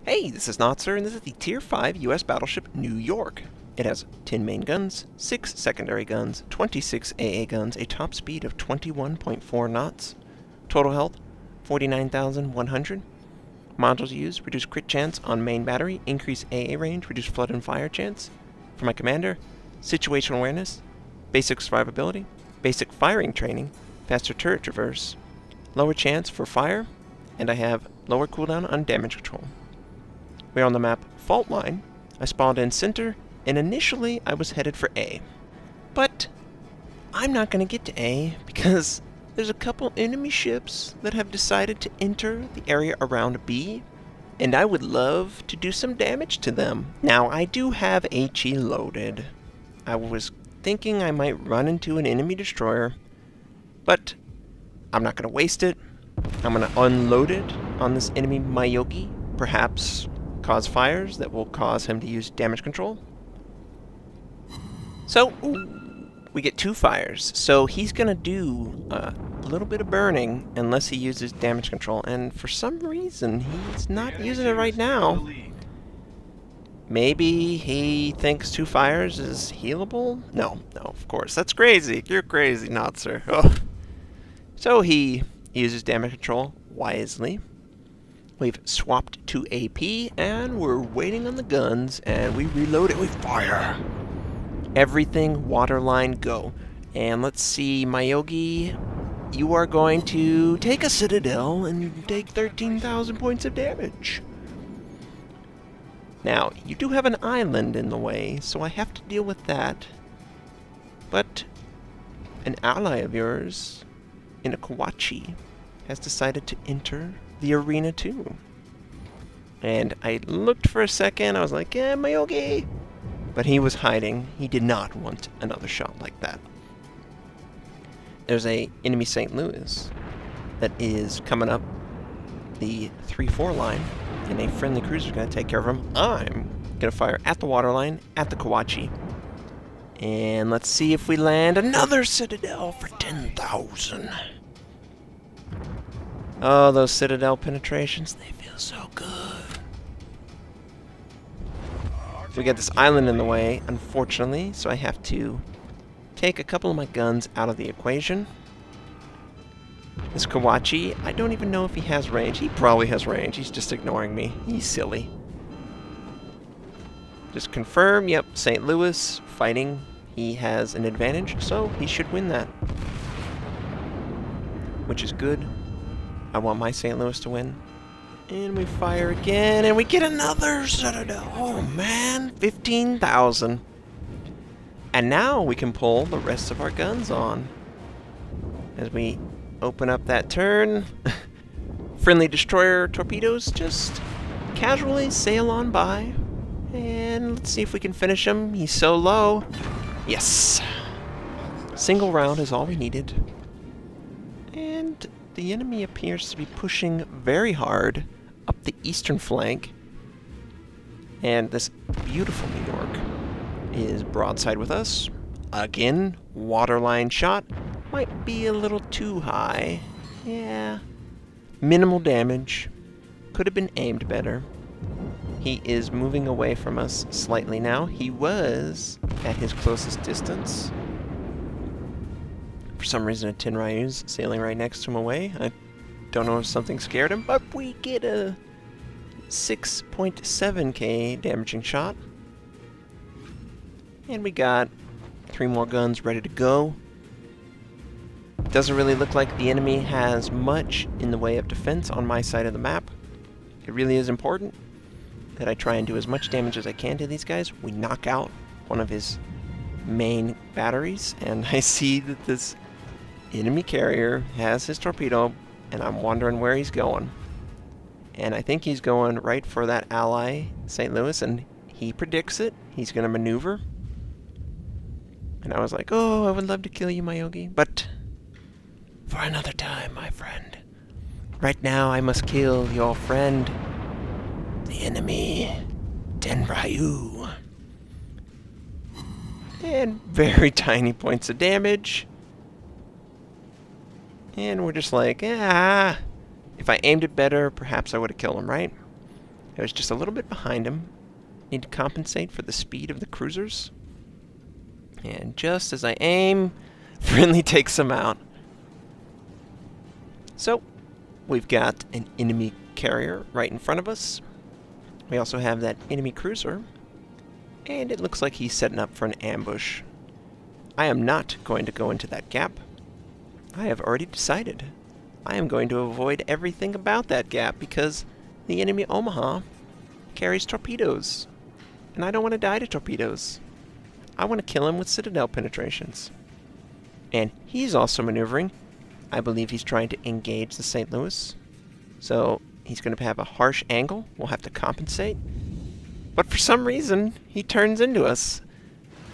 Hey, this is Notser, and this is the Tier 5 US battleship New York. It has 10 main guns, 6 secondary guns, 26 AA guns, a top speed of 21.4 knots, total health 49,100. Modules used: reduce crit chance on main battery, increase AA range, reduce flood and fire chance. For my commander, situational awareness, basic survivability, basic firing training, faster turret traverse, lower chance for fire, and I have lower cooldown on damage control. We're on the map Fault Line. I spawned in center, and initially I was headed for A. But I'm not going to get to A because there's a couple enemy ships that have decided to enter the area around B, and I would love to do some damage to them. Now, I do have HE loaded. I was thinking I might run into an enemy destroyer, but I'm not going to waste it. I'm going to unload it on this enemy Mayogi, perhaps cause fires that will cause him to use damage control. So, we get 2 fires. So he's going to do a little bit of burning unless he uses damage control. And for some reason, he's not using it right now. Maybe he thinks 2 fires is healable? No, of course. That's crazy. You're crazy, Notser. Oh. So he uses damage control wisely. We've swapped to AP, and we're waiting on the guns, and we reload it. We fire! Everything Waterline go. And let's see, Mayogi, you are going to take a citadel and take 13,000 points of damage. Now, you do have an island in the way, so I have to deal with that. But an ally of yours, in a Kawachi, has decided to enter the arena too. And I looked for a second, I was like, yeah, Mayogi! But he was hiding. He did not want another shot like that. There's a enemy St. Louis that is coming up the 3-4 line, and a friendly cruiser is going to take care of him. I'm going to fire at the waterline, at the Kawachi. And let's see if we land another citadel for 10,000. Oh, those citadel penetrations, they feel so good. We got this island in the way, unfortunately, so I have to take a couple of my guns out of the equation. This Kawachi, I don't even know if he has range. He probably has range. He's just ignoring me. He's silly. Just confirm, yep, St. Louis fighting. He has an advantage, so he should win that. Which is good. I want my St. Louis to win. And we fire again, and we get another citadel. Oh man, 15,000. And now we can pull the rest of our guns on. As we open up that turn, friendly destroyer torpedoes just casually sail on by. And let's see if we can finish him. He's so low. Yes. Single round is all we needed. And the enemy appears to be pushing very hard up the eastern flank. And this beautiful New York is broadside with us. Again, waterline shot. Might be a little too high. Yeah. Minimal damage. Could have been aimed better. He is moving away from us slightly now. He was at his closest distance. For some reason, a Tenryu's sailing right next to him away. I don't know if something scared him, but we get a 6.7k damaging shot. And we got 3 more guns ready to go. Doesn't really look like the enemy has much in the way of defense on my side of the map. It really is important that I try and do as much damage as I can to these guys. We knock out one of his main batteries, and I see that this enemy carrier has his torpedo, and I'm wondering where he's going. And I think he's going right for that ally, St. Louis, and he predicts it. He's going to maneuver. And I was like, oh, I would love to kill you, Mayogi, but for another time, my friend. Right now, I must kill your friend, the enemy, Tenryu. And very tiny points of damage. And we're just like, if I aimed it better, perhaps I would have killed him, right? I was just a little bit behind him. Need to compensate for the speed of the cruisers. And just as I aim, friendly takes him out. So, we've got an enemy carrier right in front of us. We also have that enemy cruiser. And it looks like he's setting up for an ambush. I am not going to go into that gap. I have already decided. I am going to avoid everything about that gap because the enemy Omaha carries torpedoes. And I don't want to die to torpedoes. I want to kill him with citadel penetrations. And he's also maneuvering. I believe he's trying to engage the St. Louis. So he's going to have a harsh angle. We'll have to compensate. But for some reason, he turns into us.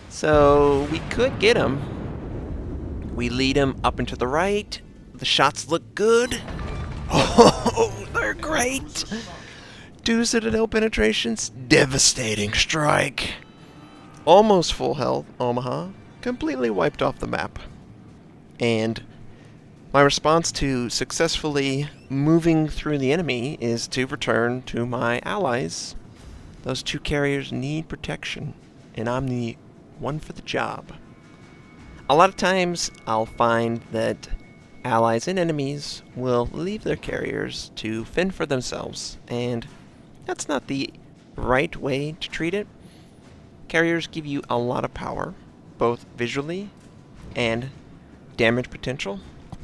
So we could get him. We lead him up and to the right. The shots look good. Oh, they're great. 2 citadel penetrations. Devastating strike. Almost full health, Omaha. Completely wiped off the map. And my response to successfully moving through the enemy is to return to my allies. Those 2 carriers need protection, and I'm the one for the job. A lot of times I'll find that allies and enemies will leave their carriers to fend for themselves, and that's not the right way to treat it. Carriers give you a lot of power, both visually and damage potential,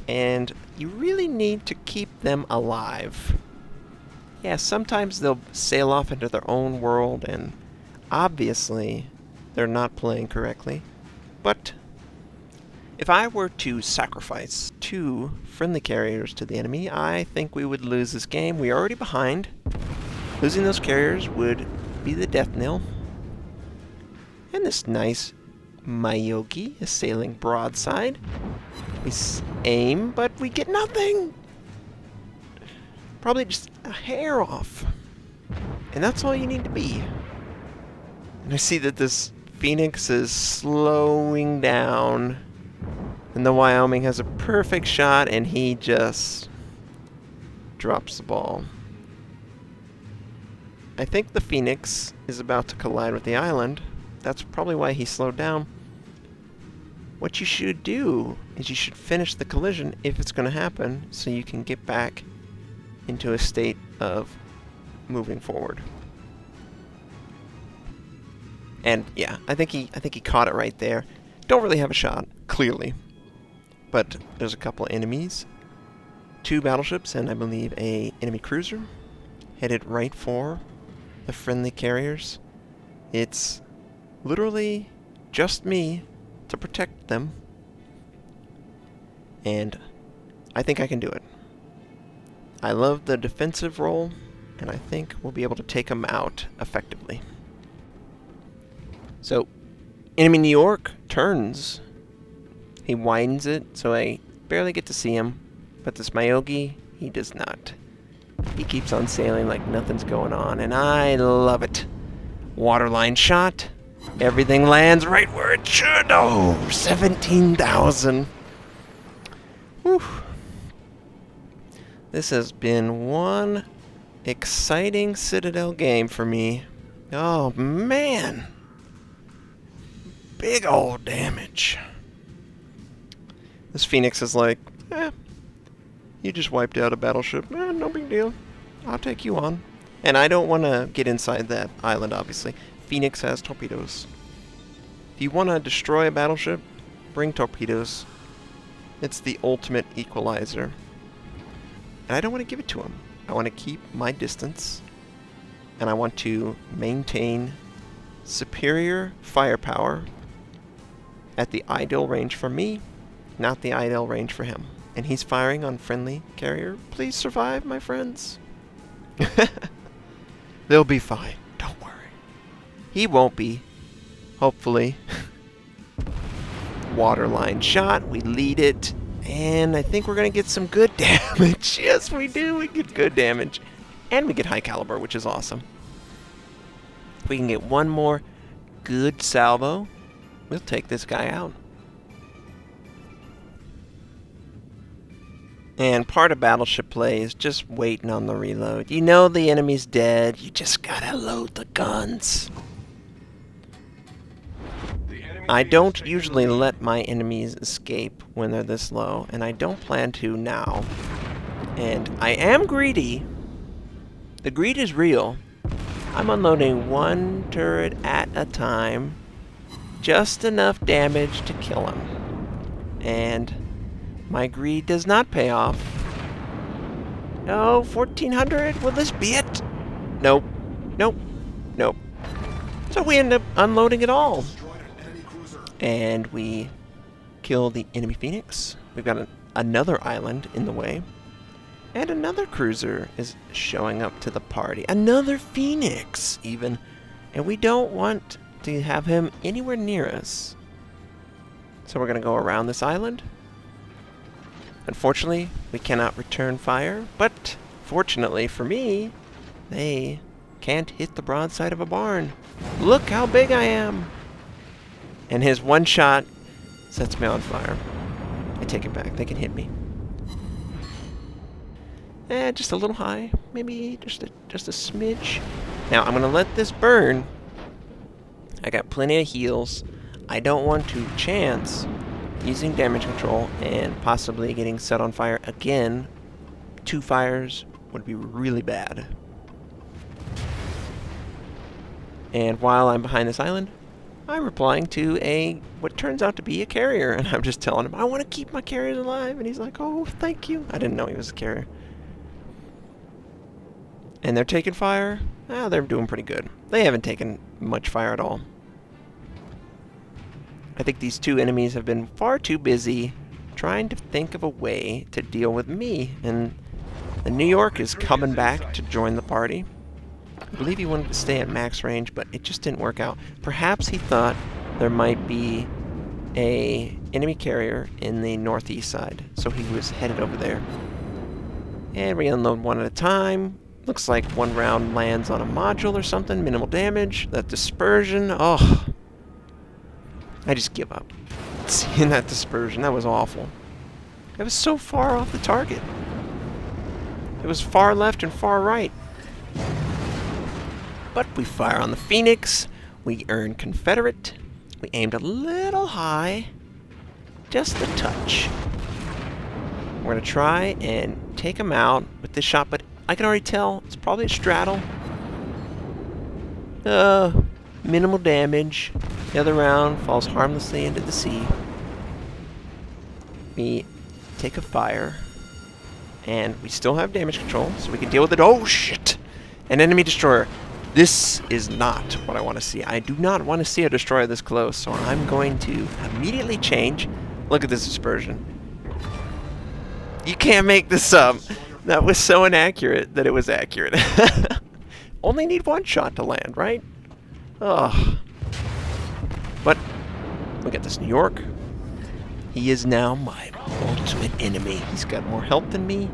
and you really need to keep them alive. Yeah, sometimes they'll sail off into their own world, and obviously they're not playing correctly. But if I were to sacrifice 2 friendly carriers to the enemy, I think we would lose this game. We are already behind. Losing those carriers would be the death knell. And this nice Mayogi is sailing broadside. We aim, but we get nothing. Probably just a hair off. And that's all you need to be. And I see that this Phoenix is slowing down. And the Wyoming has a perfect shot, and he just drops the ball. I think the Phoenix is about to collide with the island. That's probably why he slowed down. What you should do is you should finish the collision if it's going to happen, so you can get back into a state of moving forward. And yeah, I think he caught it right there. Don't really have a shot, clearly. But there's a couple enemies. 2 battleships and I believe a enemy cruiser headed right for the friendly carriers. It's literally just me to protect them. And I think I can do it. I love the defensive role, and I think we'll be able to take them out effectively. So, enemy New York turns. He widens it, so I barely get to see him. But this Mayogi, he does not. He keeps on sailing like nothing's going on, and I love it. Waterline shot. Everything lands right where it should. Oh, 17,000. Whew. This has been one exciting Citadel game for me. Oh, man. Big old damage. This Phoenix is like, you just wiped out a battleship. No big deal. I'll take you on. And I don't want to get inside that island, obviously. Phoenix has torpedoes. If you want to destroy a battleship, bring torpedoes. It's the ultimate equalizer. And I don't want to give it to him. I want to keep my distance. And I want to maintain superior firepower at the ideal range for me, not the ideal range for him. And he's firing on friendly carrier. Please survive, my friends. They'll be fine. Don't worry. He won't be. Hopefully. Waterline shot. We lead it. And I think we're going to get some good damage. Yes, we do. We get good damage. And we get high caliber, which is awesome. If we can get one more good salvo, we'll take this guy out. And part of battleship play is just waiting on the reload. You know the enemy's dead, you just gotta load the guns. I don't usually let my enemies escape when they're this low, and I don't plan to now. And I am greedy. The greed is real. I'm unloading one turret at a time. Just enough damage to kill him. And my greed does not pay off. No, 1400? Will this be it? Nope. Nope. Nope. So we end up unloading it all. And we kill the enemy Phoenix. We've got another island in the way. And another cruiser is showing up to the party. Another Phoenix, even. And we don't want to have him anywhere near us. So we're going to go around this island. Unfortunately, we cannot return fire. But fortunately for me, they can't hit the broadside of a barn. Look how big I am. And his one shot sets me on fire. I take it back. They can hit me. Just a little high. Maybe just a smidge. Now, I'm going to let this burn. I got plenty of heals. I don't want to chance using damage control and possibly getting set on fire again. 2 fires would be really bad. And while I'm behind this island, I'm replying to what turns out to be a carrier. And I'm just telling him, I want to keep my carriers alive. And he's like, oh, thank you. I didn't know he was a carrier. And they're taking fire. Oh, they're doing pretty good. They haven't taken much fire at all. I think these 2 enemies have been far too busy trying to think of a way to deal with me. And the New York is coming back to join the party. I believe he wanted to stay at max range, but it just didn't work out. Perhaps he thought there might be a enemy carrier in the northeast side, so he was headed over there. And we unload one at a time. Looks like one round lands on a module or something. Minimal damage. That dispersion. Oh. I just give up. Seeing that dispersion. That was awful. It was so far off the target. It was far left and far right. But we fire on the Phoenix. We earn Confederate. We aimed a little high. Just a touch. We're going to try and take him out with this shot, but I can already tell it's probably a straddle. Minimal damage. The other round falls harmlessly into the sea. We take a fire. And we still have damage control, so we can deal with it. Oh, shit! An enemy destroyer. This is not what I want to see. I do not want to see a destroyer this close, so I'm going to immediately change. Look at this dispersion. You can't make this up. That was so inaccurate that it was accurate. Only need 1 shot to land, right? Ugh. But look at this New York. He is now my ultimate enemy. He's got more health than me.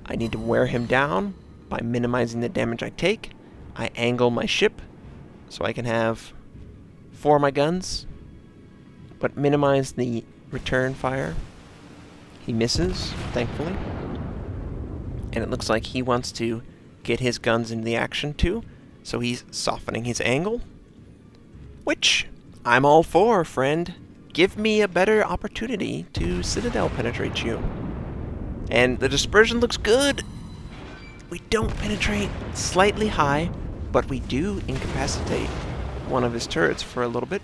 I need to wear him down by minimizing the damage I take. I angle my ship so I can have 4 of my guns, but minimize the return fire. He misses, thankfully. And it looks like he wants to get his guns into the action too, so he's softening his angle. Which I'm all for, friend. Give me a better opportunity to citadel penetrate you. And the dispersion looks good. We don't penetrate slightly high, but we do incapacitate one of his turrets for a little bit.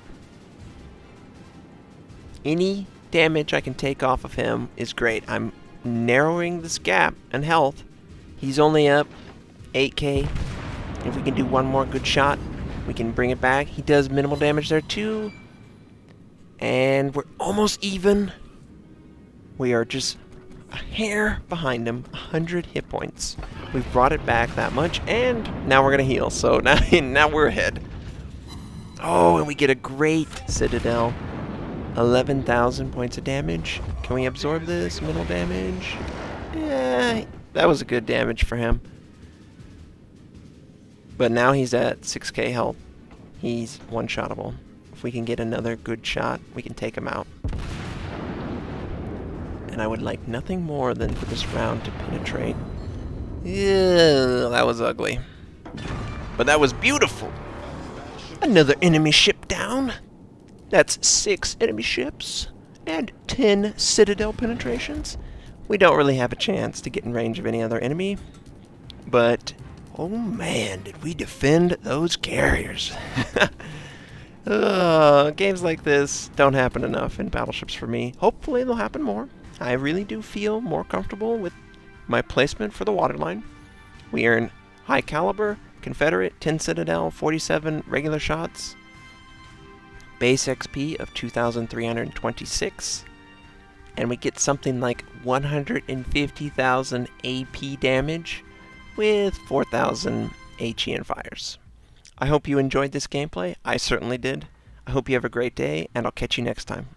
Any damage I can take off of him is great. I'm narrowing this gap in health. He's only up 8k. If we can do one more good shot, we can bring it back. He does minimal damage there too. And we're almost even. We are just a hair behind him. 100 hit points. We've brought it back that much, and now we're going to heal. So now we're ahead. Oh, and we get a great citadel. 11,000 points of damage. Can we absorb this? Minimal damage? Yeah, that was a good damage for him. But now he's at 6k health. He's one-shottable. If we can get another good shot, we can take him out. and I would like nothing more than for this round to penetrate. Ew, that was ugly. But that was beautiful! Another enemy ship down! That's 6 enemy ships, and 10 citadel penetrations. We don't really have a chance to get in range of any other enemy, but oh man, did we defend those carriers. Games like this don't happen enough in Battleships for me. Hopefully they'll happen more. I really do feel more comfortable with my placement for the Waterline. We earn high caliber, Confederate, 10 Citadel, 47 regular shots, base XP of 2,326, and we get something like 150,000 AP damage with 4,000 HE and fires. I hope you enjoyed this gameplay. I certainly did. I hope you have a great day, and I'll catch you next time.